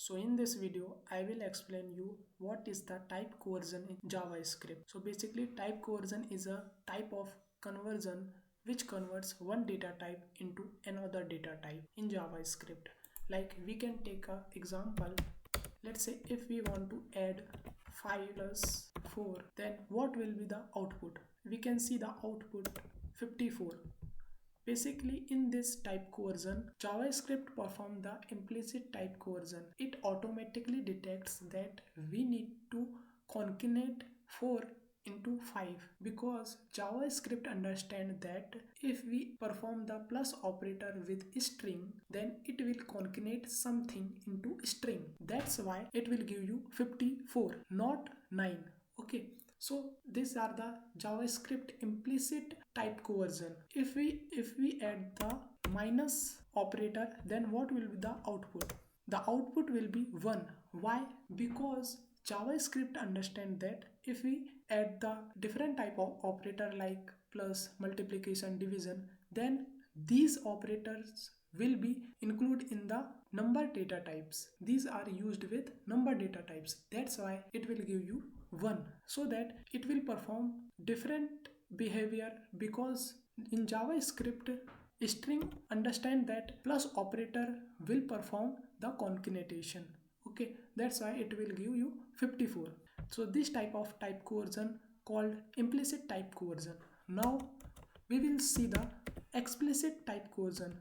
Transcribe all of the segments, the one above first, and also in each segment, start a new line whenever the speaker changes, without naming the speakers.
So in this video, I will explain you what is the type coercion in JavaScript. So basically type coercion is a type of conversion which converts one data type into another data type in JavaScript. Like we can take a example. Let's say if we want to add 5 plus 4, then what will be the output? We can see the output 54. Basically, in this type coercion, JavaScript performs the implicit type coercion. It automatically detects that we need to concatenate 4 into 5 because JavaScript understands that if we perform the plus operator with string, then it will concatenate something into string. That's why it will give you 54, not 9. Okay, so these are the JavaScript implicit type coercion. If we add the minus operator, then what will be the output? The output will be 1. Why? Because JavaScript understand that if we add the different type of operator like plus, multiplication, division, then these operators will be included in the number data types. These are used with number data types. That's why it will give you 1, so that it will perform different behavior, because in JavaScript string understand that plus operator will perform the concatenation. Okay, that's why it will give you 54. So this type of type coercion called implicit type coercion. Now we will see the explicit type coercion,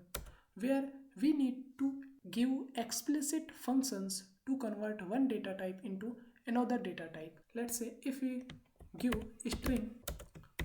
where we need to give explicit functions to convert one data type into another data type. Let's say if we give string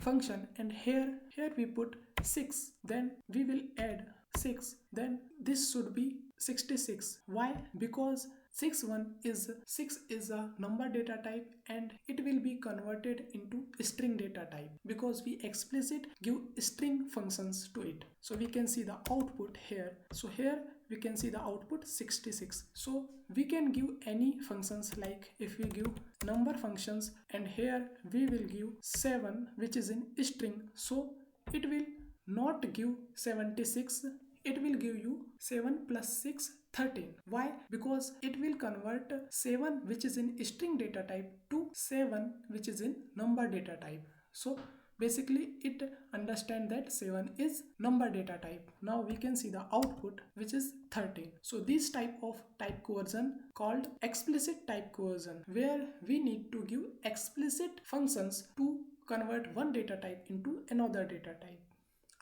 function and here we put 6, then we will add 6, then this should be 66. Why? Because 6 is a number data type and it will be converted into string data type because we explicit give string functions to it. So we can see the output here. So here we can see the output 66. So we can give any functions, like if we give number functions and here we will give 7, which is in string, so it will not give 76, it will give you 7 plus 6 13. Why? Because it will convert 7 which is in string data type to 7 which is in number data type. So basically it understand that 7 is number data type. Now we can see the output which is 13. So this type of type coercion called explicit type coercion, where we need to give explicit functions to convert one data type into another data type.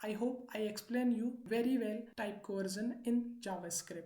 I hope I explain you very well type coercion in JavaScript.